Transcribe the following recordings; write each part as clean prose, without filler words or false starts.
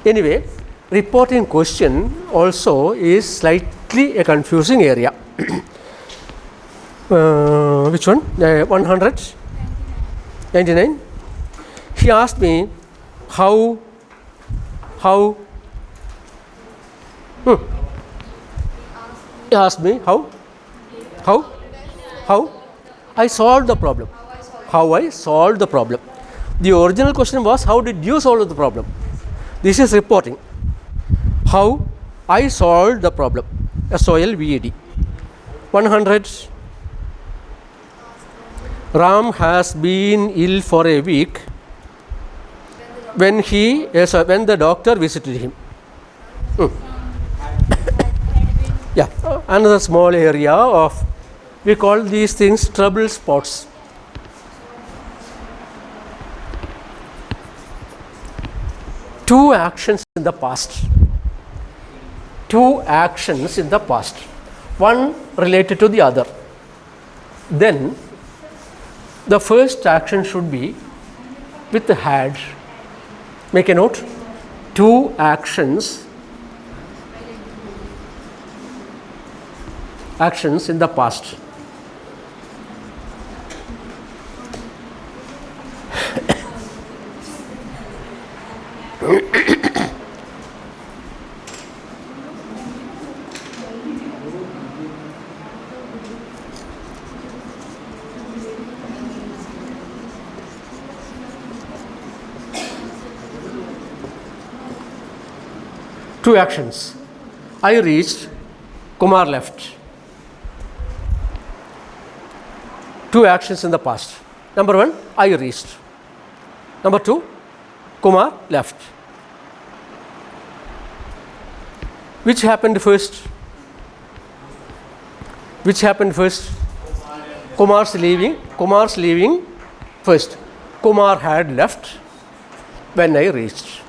Anyway, reporting question also is slightly a confusing area. Which one? 199. He asked me how he asked me how I solved the problem. How I solved the problem. The original question was, how did you solve the problem? This is reporting. How I solved the problem. SOLVED. 100. Ram has been ill for a week when the doctor visited him. Yeah, another small area of, we call these things trouble spots. Two actions in the past. Two actions in the past. One related to the other. Then the first action should be with the had. Make a note. Two actions in the past. Two actions. I reached, Kumar left. Two actions in the past. Number one, I reached. Number two, Kumar left. Which happened first? Which happened first? Kumar's leaving first. Kumar had left when I reached.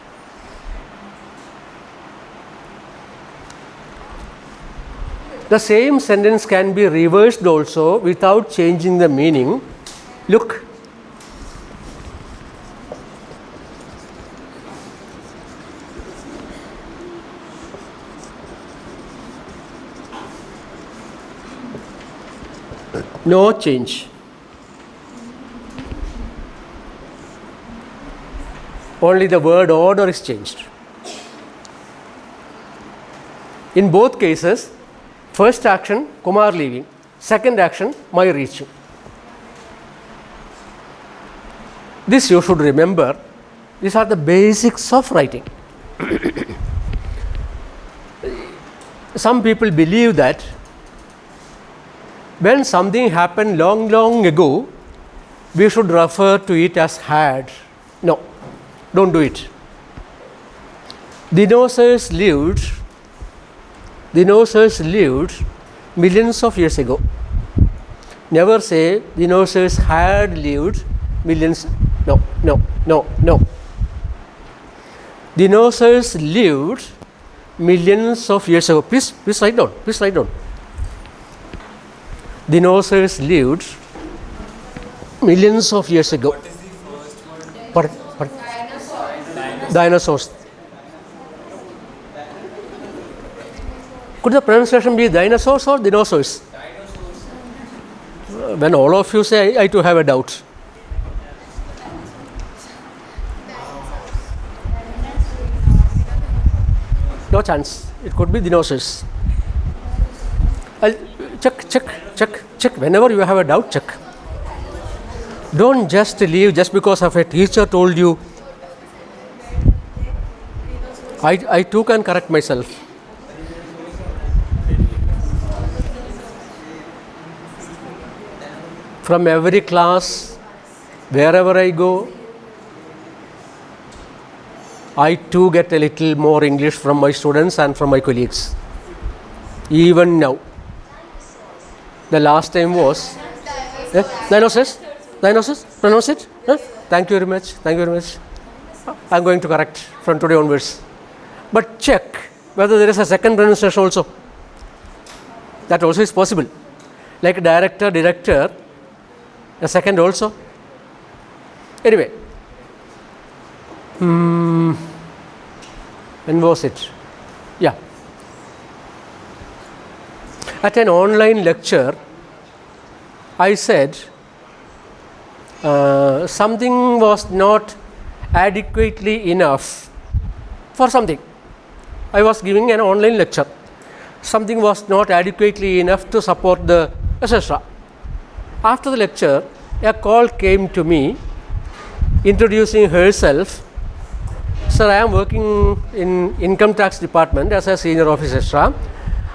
The same sentence can be reversed also without changing the meaning. Look. No change. Only the word order is changed. In both cases, first action, Kumar leaving. Second action, my reaching. This you should remember. These are the basics of writing. Some people believe that when something happened long ago, we should refer to it as had. No, don't do it. Dinosaurs lived millions of years ago. Never say dinosaurs had lived millions. No. Dinosaurs lived millions of years ago. Please write down. Dinosaurs lived millions of years ago. What is the first one? Dinosaurs. Could the pronunciation be dinosaurs or dinosaurs? Dinosaurs. When all of you say, I too have a doubt. No chance. It could be dinosaurs. I'll check. Whenever you have a doubt, check. Don't just leave just because of a teacher told you. I too can correct myself. From every class, wherever I go, I too get a little more English from my students and from my colleagues. Even now. The last time was dinosaurs. Pronounce it. Thank you very much. I'm going to correct from today onwards. But check whether there is a second pronunciation also. That also is possible. Like director, a second also. Anyway. When was it? Yeah. At an online lecture, I said something was not adequately enough for something. I was giving an online lecture. Something was not adequately enough to support the etc. After the lecture, a call came to me introducing herself. Sir, I am working in income tax department as a senior officer, etc.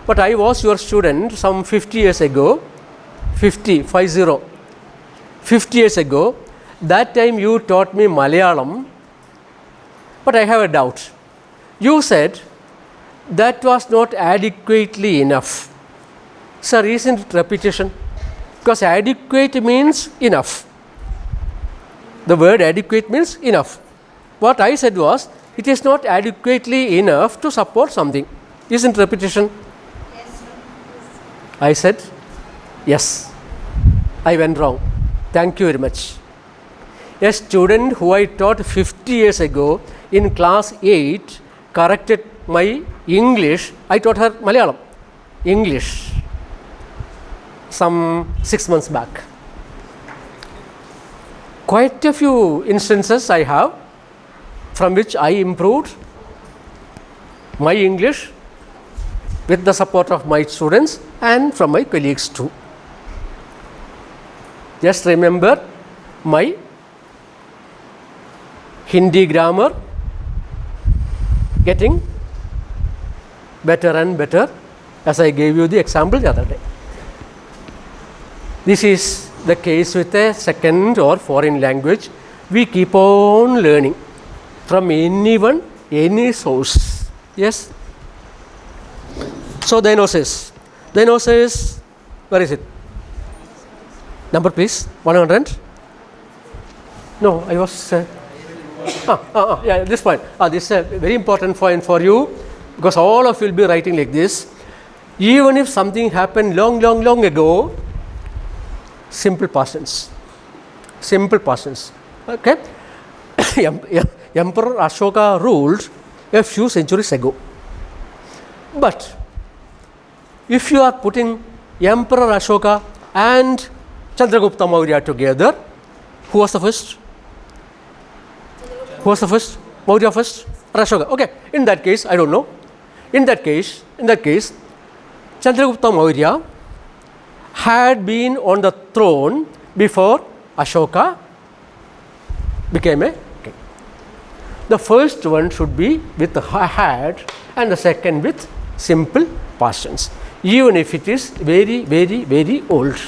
But I was your student some 50 years ago. 50 years ago. That time you taught me Malayalam, but I have a doubt. You said that was not adequately enough. Sir, isn't it repetition? Because adequate means enough. The word adequate means enough. What I said was, it is not adequately enough to support something. Isn't repetition? Yes. I said, yes. I went wrong. Thank you very much. A student who I taught 50 years ago in class 8 corrected my English. I taught her Malayalam, English, some 6 months back. Quite a few instances I have from which I improved my English with the support of my students and from my colleagues too. Just remember my Hindi grammar getting better and better as I gave you the example the other day. This is the case with a second or foreign language. We keep on learning from anyone, any source. Yes? So, diagnosis. Diagnosis, where is it? Number please, 100. No, I was... yeah, this point. This is a very important point for you because all of you will be writing like this. Even if something happened long ago, simple past tense. Simple past tense. Okay? Emperor Ashoka ruled a few centuries ago. But if you are putting Emperor Ashoka and Chandragupta Maurya together, who was the first? Who was the first? Maurya first? Or Ashoka? Okay. In that case, I don't know. In that case, Chandragupta Maurya had been on the throne before Ashoka became a king. The first one should be with had and the second with simple past tense, even if it is very old.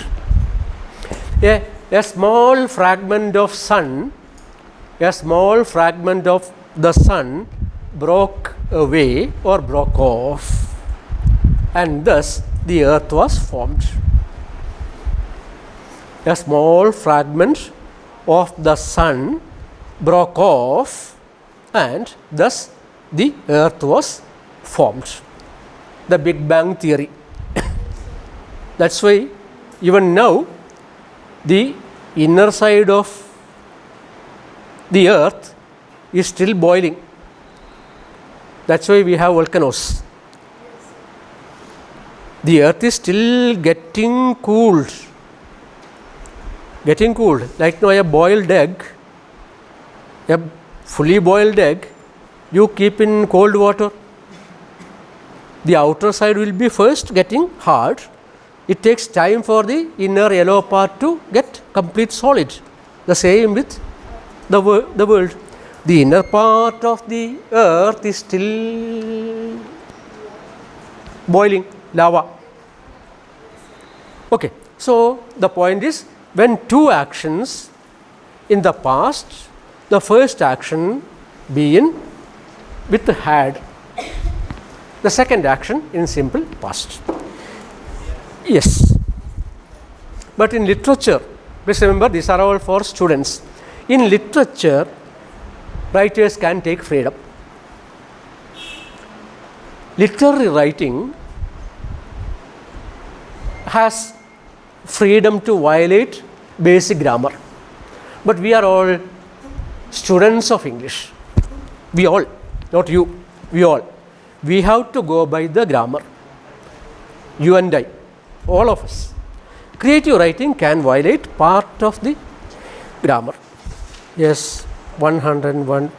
A small fragment of sun, a small fragment of the sun broke away or broke off, and thus the earth was formed. A small fragment of the sun broke off, and thus the earth was formed. The Big Bang theory. That's why even now the inner side of the earth is still boiling. That's why we have volcanoes. The earth is still getting cooled. Like now a boiled egg, a fully boiled egg, you keep in cold water. The outer side will be first getting hard. It takes time for the inner yellow part to get complete solid. The same with the world. The inner part of the earth is still boiling, lava. Okay, so the point is, when two actions in the past, the first action being with had, the second action in simple past. Yes. But in literature, please remember these are all for students. In literature, writers can take freedom. Literary writing has freedom to violate basic grammar. But we are all students of English. We all, not you. we all, we have to go by the grammar. You and I, all of us. Creative writing can violate part of the grammar. Yes, 101.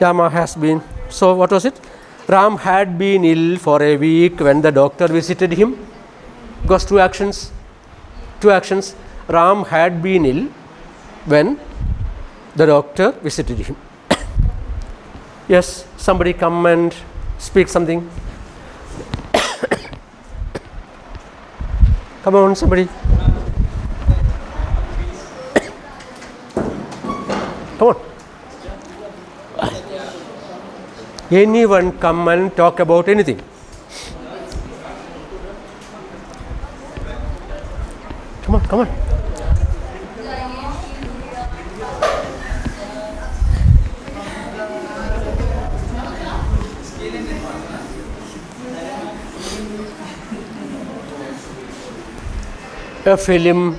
Rama has been. So what was it? Ram had been ill for a week when the doctor visited him. Because two actions. Ram had been ill when the doctor visited him. Yes, somebody come and speak something. Come on, somebody. Come on. Anyone come and talk about anything. Come on, come on. A film,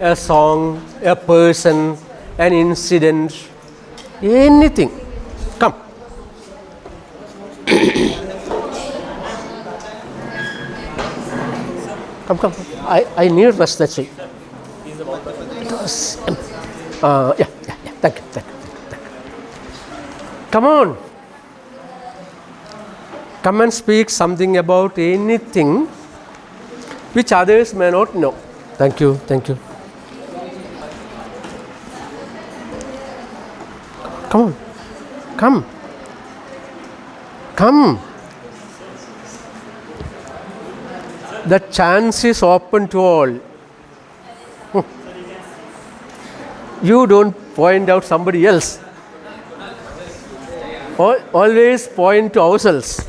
a song, a person, an incident, anything. Come. Come. I need rest, that's it. Because, yeah. Thank you. Come on. Come and speak something about anything which others may not know. Thank you. Come on. Come. The chance is open to all. You don't point out somebody else. Always point to ourselves.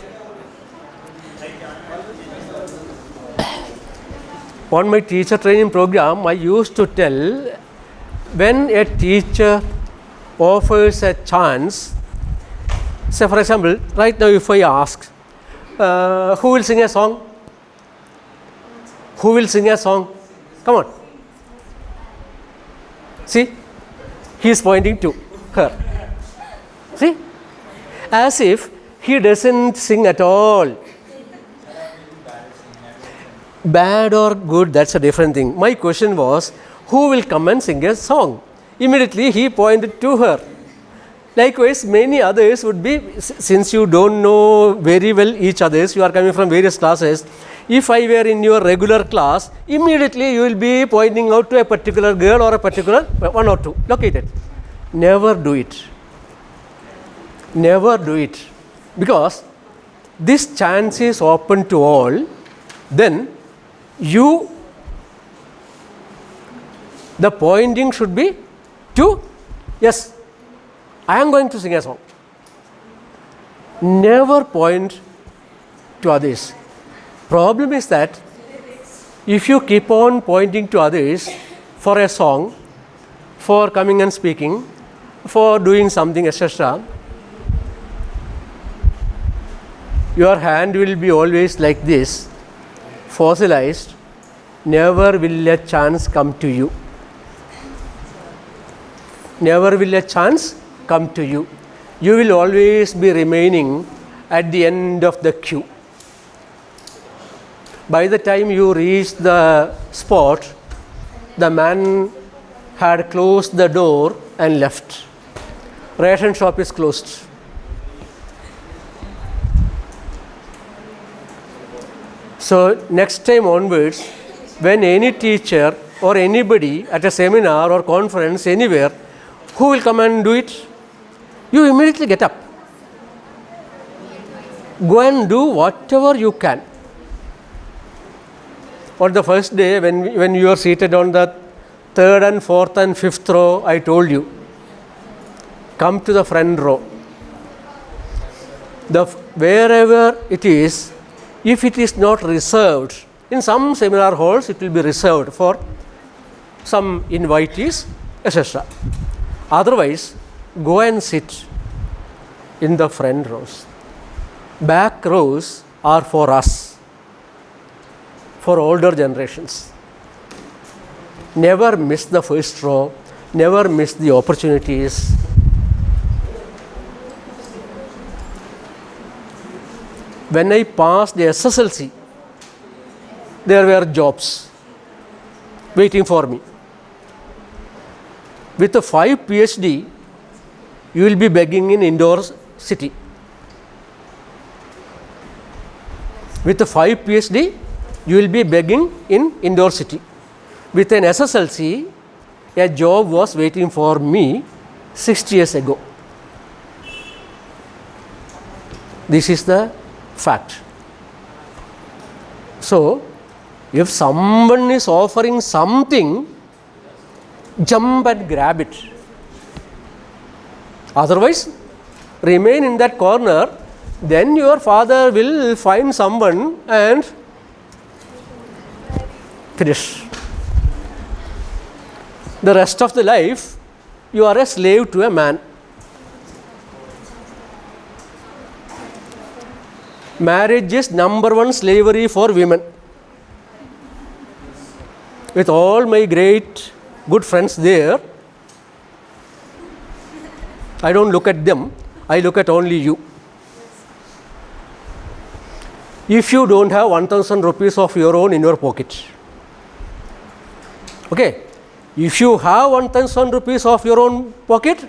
On my teacher training program, I used to tell, when a teacher offers a chance, say for example, right now if I ask, who will sing a song? Come on. See, he is pointing to her. See, as if he doesn't sing at all. Bad or good, that's a different thing. My question was, who will come and sing a song? Immediately he pointed to her. Likewise, many others would be, since you don't know very well each others, you are coming from various classes. If I were in your regular class, immediately you will be pointing out to a particular girl or a particular one or two. Locate it. Never do it. Because this chance is open to all. Then the pointing should be to, yes, I am going to sing a song. Never point to others. Problem is that if you keep on pointing to others for a song, for coming and speaking, for doing something, etc., your hand will be always like this, fossilized. Never will a chance come to you. You will always be remaining at the end of the queue. By the time you reach the spot, the man had closed the door and left. Ration shop is closed. So next time onwards, when any teacher or anybody at a seminar or conference anywhere, who will come and do it? You immediately get up. Go and do whatever you can. On the first day, when you are seated on the third and fourth and fifth row, I told you, come to the front row. Wherever it is, if it is not reserved, in some seminar halls it will be reserved for some invitees, etc. Otherwise, go and sit in the front rows. Back rows are for us, for older generations. Never miss the first row, never miss the opportunities. When I passed the SSLC, there were jobs waiting for me. With a 5 PhD, you will be begging in Indore city. With a 5 PhD, you will be begging in Indore city. With an SSLC, a job was waiting for me 6 years ago. This is the fact. So, if someone is offering something, jump and grab it. Otherwise, remain in that corner, then your father will find someone and finish. The rest of the life, you are a slave to a man. Marriage is number one slavery for women. With all my great good friends there, I don't look at them, I look at only you. If you don't have 1,000 rupees of your own in your pocket, okay, if you have 1,000 rupees of your own pocket,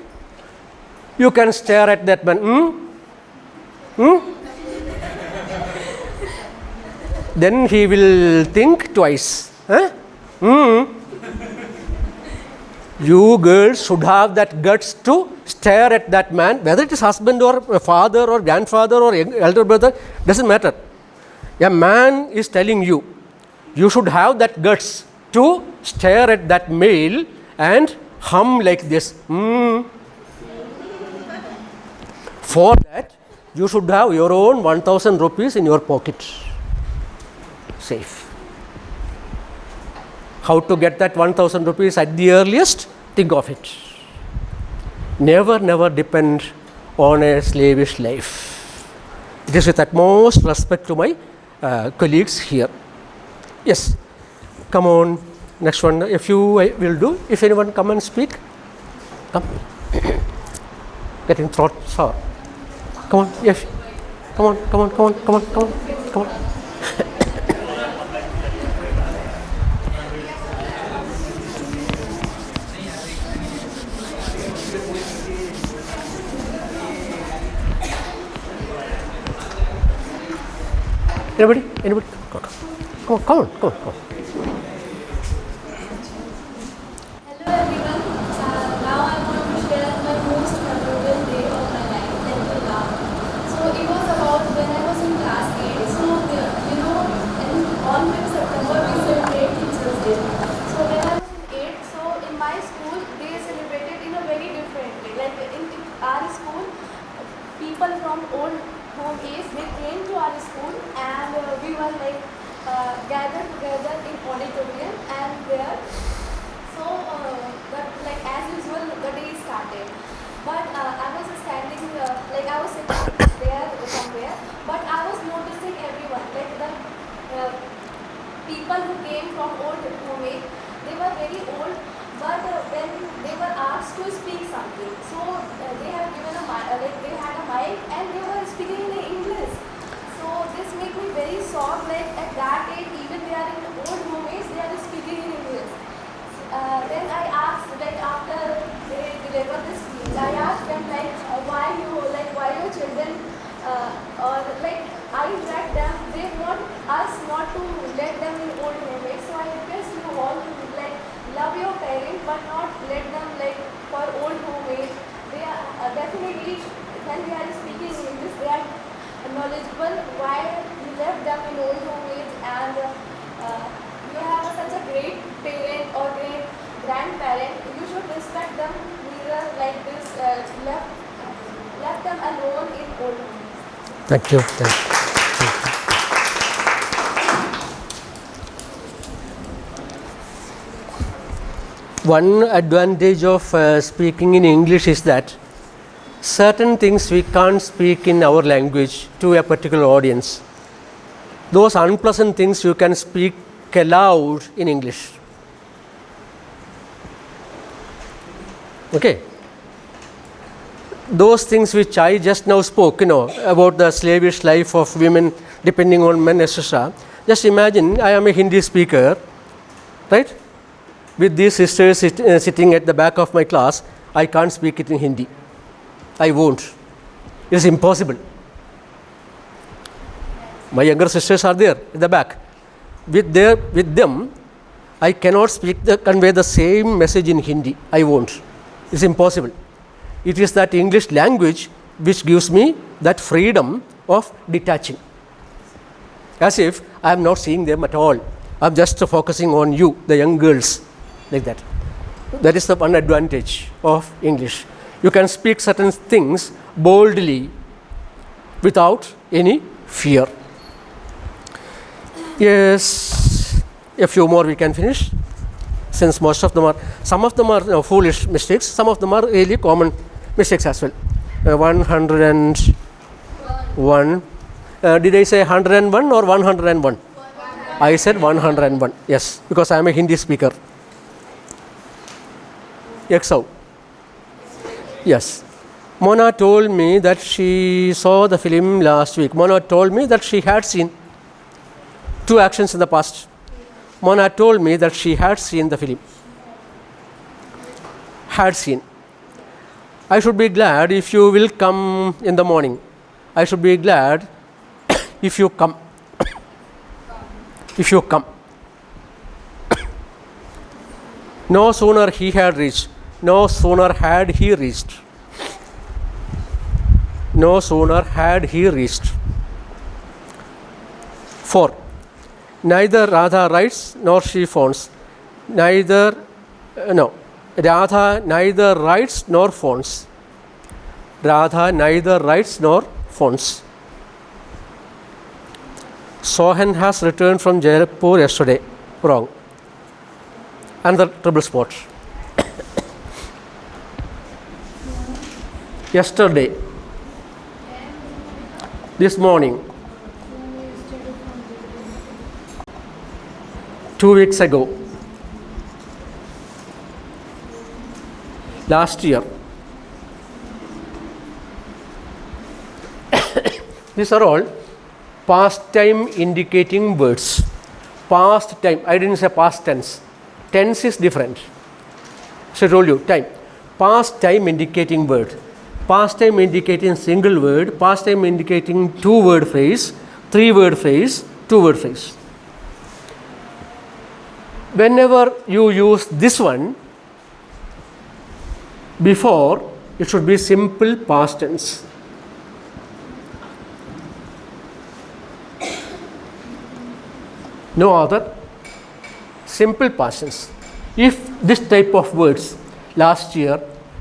you can stare at that man. Then he will think twice. You girls should have that guts to stare at that man, whether it is husband or father or grandfather or elder brother, doesn't matter. A man is telling you, you should have that guts to stare at that male and hum like this. For that, you should have your own 1,000 rupees in your pocket. Safe. How to get that 1,000 rupees at the earliest? Think of it. Never depend on a slavish life. It is with utmost respect to my colleagues here. Yes, come on, next one. A few I will do. If anyone come and speak, come. Getting throat sour. Come on, yes. Come on. Anybody? Come on. Hello everyone. Now I want to share my most memorable day of my life until now. So it was about when I was in class 8. So on 5th September we celebrate Teachers' Day. So when I was in 8, so in my school they celebrated in a very different way. Like in our school, people from old home age, they came to our school and we were like gathered together in auditorium and there. So like as usual the day started. But I was standing like I was sitting there somewhere. But I was noticing everyone, like the people who came from old home age, they were very old. But when they were asked to speak something, so they have given a they had a mic and they were speaking in English. So this made me very shocked. Like at that age, even they are in old home age, they are speaking in English. Then I asked, like after they delivered this speech, I asked them like why your children or like I direct them. They want us not to let them in old home age. So I request you all to like love your parents, but not let them like for old home age. They are definitely when they are speaking English, they are knowledgeable. Why you left them in old home age and you have such a great parent or great grandparent. You should respect them. Neither like this left them alone in old home age. Thank you. One advantage of speaking in English is that certain things we can't speak in our language to a particular audience. Those unpleasant things you can speak aloud in English. Okay. those things which I just now spoke, about the slavish life of women depending on men, etc. Just imagine I am a Hindi speaker, right? With these sisters sitting at the back of my class, I can't speak it in Hindi. I won't. It is impossible. My younger sisters are there at the back. With them, I cannot convey the same message in Hindi. I won't. It's impossible. It is that English language which gives me that freedom of detaching. As if I am not seeing them at all. I am just focusing on you, the young girls, like that. That is the one advantage of English. You can speak certain things boldly without any fear. Yes, a few more we can finish, since some of them are foolish mistakes, some of them are really common mistakes as well. 101. Did I say 101 or 101? I said 101. Yes, because I am a Hindi speaker. XO. Yes. Mona told me that she saw the film last week. Mona told me that she had seen 2 actions in the past. Mona told me that she had seen the film. Had seen. I should be glad if you will come in the morning. I should be glad if you come. If you come. No sooner he had reached. No sooner had he reached. No sooner had he reached. 4. Neither Radha writes nor she phones. Radha neither writes nor phones. Radha neither writes nor phones. Sohan has returned from Jaipur yesterday. Wrong. Another trouble spot. Yesterday. This morning. 2 weeks ago. Last year. These are all past time indicating words. Past time. I didn't say past tense. Tense is different. So I told you time. Past time indicating word. Past time indicating single word. Past time indicating 2-word phrase, 3-word phrase, 2-word phrase. Whenever you use this one, before it should be simple past tense. No other, simple past tense. If this type of words, last year,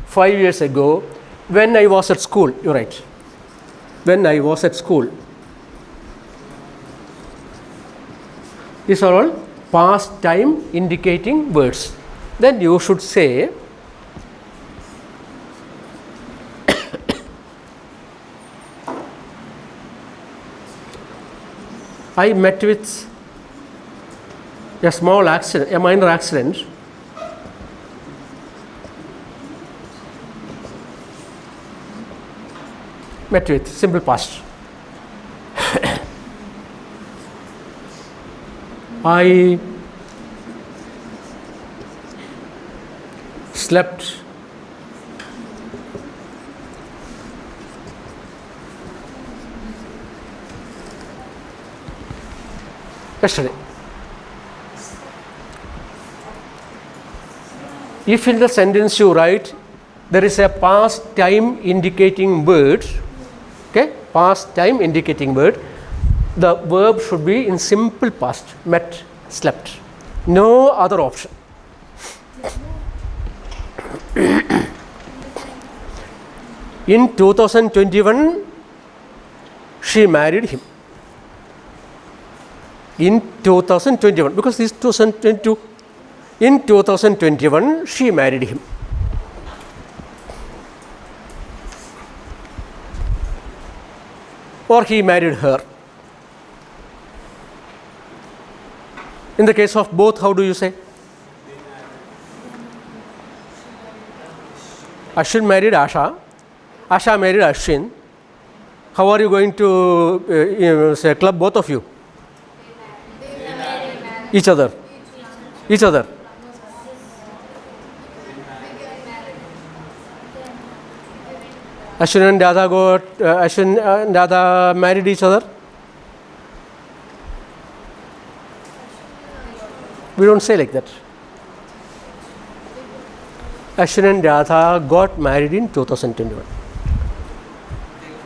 5 years ago, when I was at school, you write. When I was at school. These are all past time indicating words. Then you should say I met with a small accident, a minor accident. Met with, simple past. I slept yesterday. If in the sentence you write there is a past time indicating word, okay, past time indicating word, the verb should be in simple past, met, slept. No other option. In 2021, she married him. In 2021, because this is 2022. In 2021, she married him. Or he married her. In the case of both, how do you say? Ashwin married Asha. Asha married Ashwin. How are you going to say club both of you? Each other. Each other. Ashwin and Radha married each other. We don't say like that. Ashwin and Radha got married in 2021.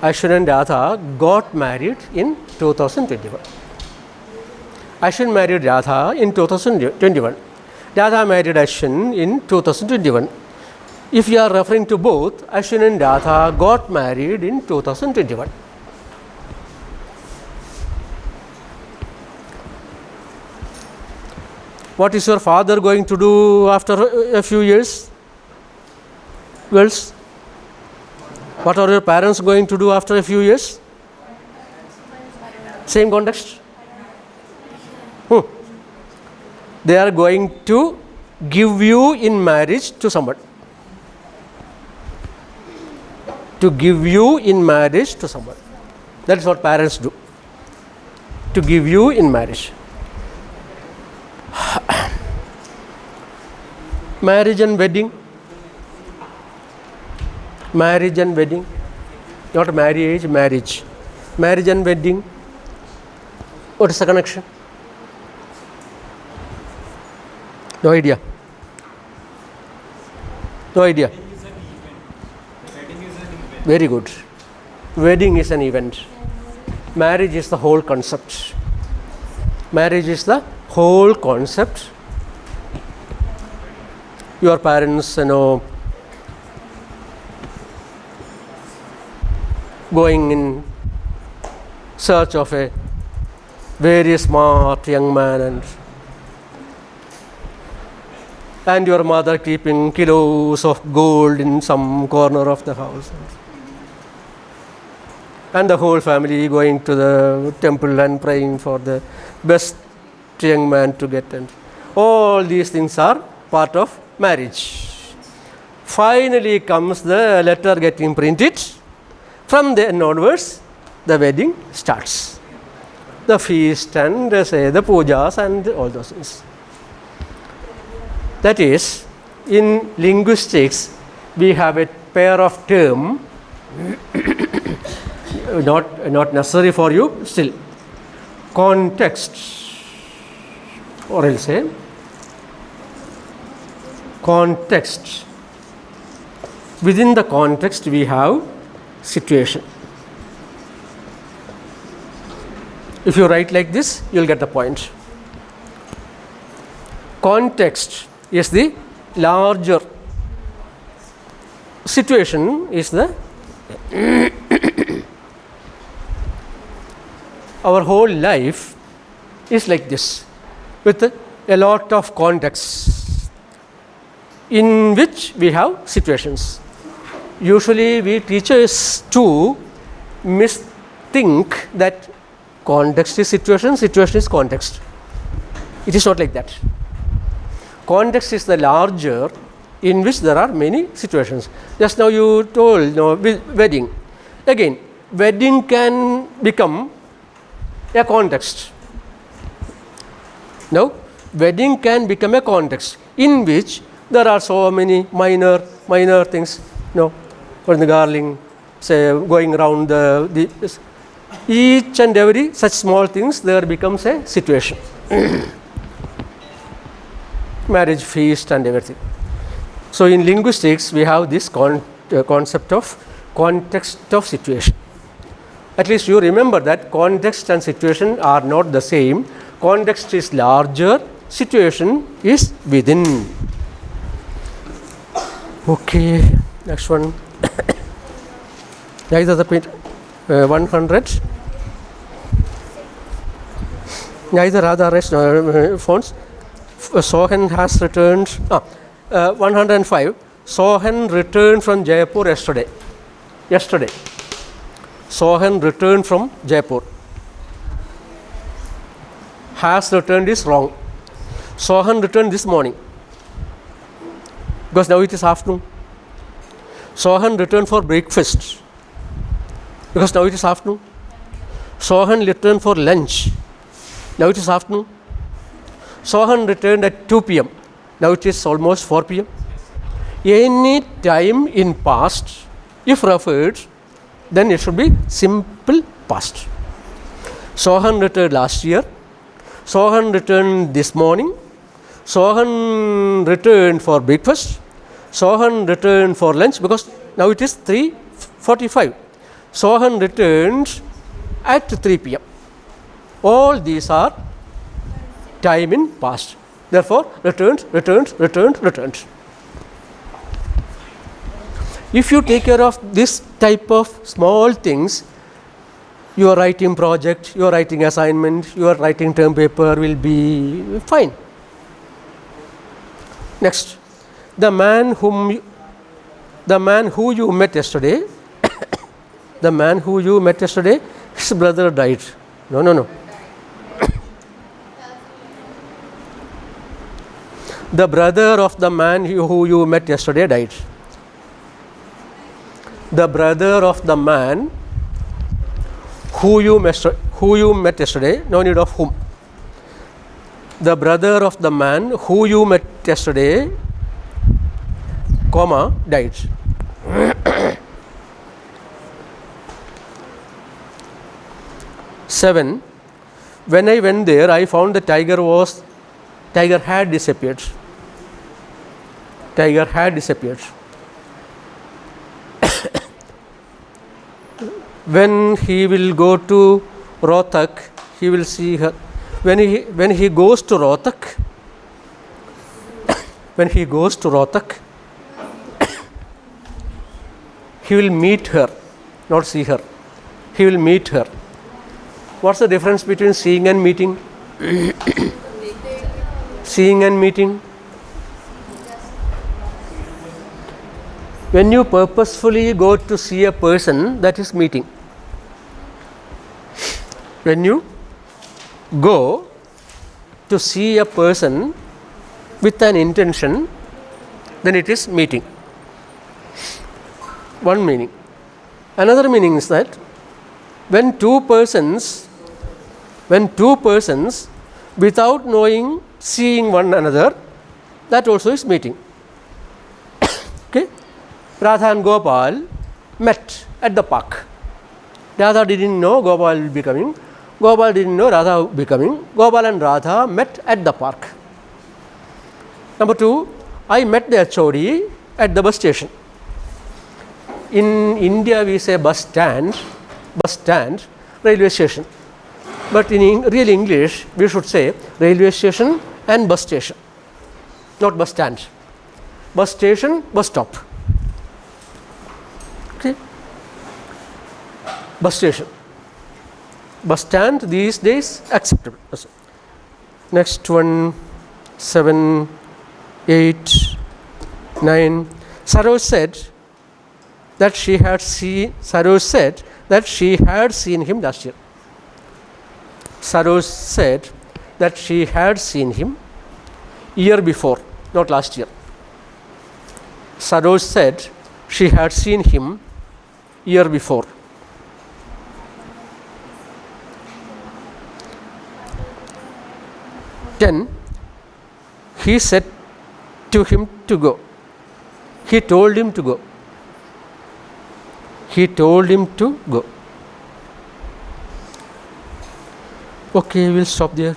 Ashwin and Radha got married in 2021. Ashwin married Radha in 2021. Radha married Ashwin in 2021. If you are referring to both, Ashwin and Radha got married in 2021. What is your father going to do after a few years? Girls? What are your parents going to do after a few years? Same context? They are going to give you in marriage to someone. To give you in marriage to someone. That is what parents do. To give you in marriage. Marriage and wedding. Marriage and wedding. Not marriage, marriage. Marriage and wedding. What is the connection? No idea. No idea. Very good. Wedding is an event. Marriage is the whole concept. Marriage is the whole concept. Your parents, going in search of a very smart young man, and your mother keeping kilos of gold in some corner of the house, and the whole family going to the temple and praying for the best young man to get, and all these things are part of marriage. Finally comes the letter getting printed. From then onwards, the wedding starts. The feast and the pujas and all those things. That is, in linguistics, we have a pair of terms, not necessary for you, still. Context, or I'll say, context. Within the context, we have situation. If you write like this, you will get the point. Context is the larger. Situation is the our whole life is like this, with a lot of contexts in which we have situations. Usually we teachers too misthink that context is situation, situation is context. It is not like that. Context is the larger in which there are many situations. Just now you told wedding. Again, wedding can become a context. Now, wedding can become a context in which there are so many minor things. For the garland, say going around each and every such small things, there becomes a situation. Marriage feast and everything. So in linguistics, we have this concept of context of situation. At least you remember that context and situation are not the same. Context is larger, situation is within. Okay, next one. Neither the print 100. Neither are the rest phones. Sohan has returned. 105. Sohan returned from Jaipur yesterday. Sohan returned from Jaipur. Has returned is wrong. Sohan returned this morning, because now it is afternoon. Sohan returned for breakfast because now it is afternoon. Sohan returned for lunch. Now it is afternoon. Sohan returned at 2 p.m. Now it is almost 4 p.m. Any time in past, if referred, then it should be simple past. Sohan returned last year. Sohan returned this morning. Sohan returned for breakfast. Sohan returned for lunch because now it is 3:45. Sohan returned at 3 p.m. All these are time in past. Therefore, returned, returned, returned, returned. If you take care of this type of small things, your writing project, your writing assignment, your writing term paper will be fine. Next, the man who you met yesterday, the man who you met yesterday, his brother died. No. The brother of the man who you met yesterday died. The brother of the man who you met yesterday, no need of whom. The brother of the man who you met yesterday, comma, died. Seven. When I went there, I found the tiger had disappeared. Tiger had disappeared. When he will go to Rohtak, he will see her. When he goes to Rohtak, he will meet her, not see her. He will meet her. What's the difference between seeing and meeting? Seeing and meeting. When you purposefully go to see a person, that is meeting. When you go to see a person with an intention, then it is meeting. One meaning. Another meaning is that when two persons without knowing, seeing one another, that also is meeting. Okay? Radha and Gopal met at the park. Radha didn't know Gopal will be coming. Gopal didn't know Radha will be coming. Gopal and Radha met at the park. Number two, I met the HOD at the bus station. In India, we say bus stand, railway station. But in real English, we should say railway station and bus station, not bus stand. Bus station, bus stop. Okay? Bus station. Bus stand these days acceptable. Next one, 7, 8, 9. Saroj said that she had seen him last year. Saroj said that she had seen him year before, not last year. Saroj said she had seen him year before. Then he said to him to go. He told him to go. He told him to go. Okay, we'll stop there.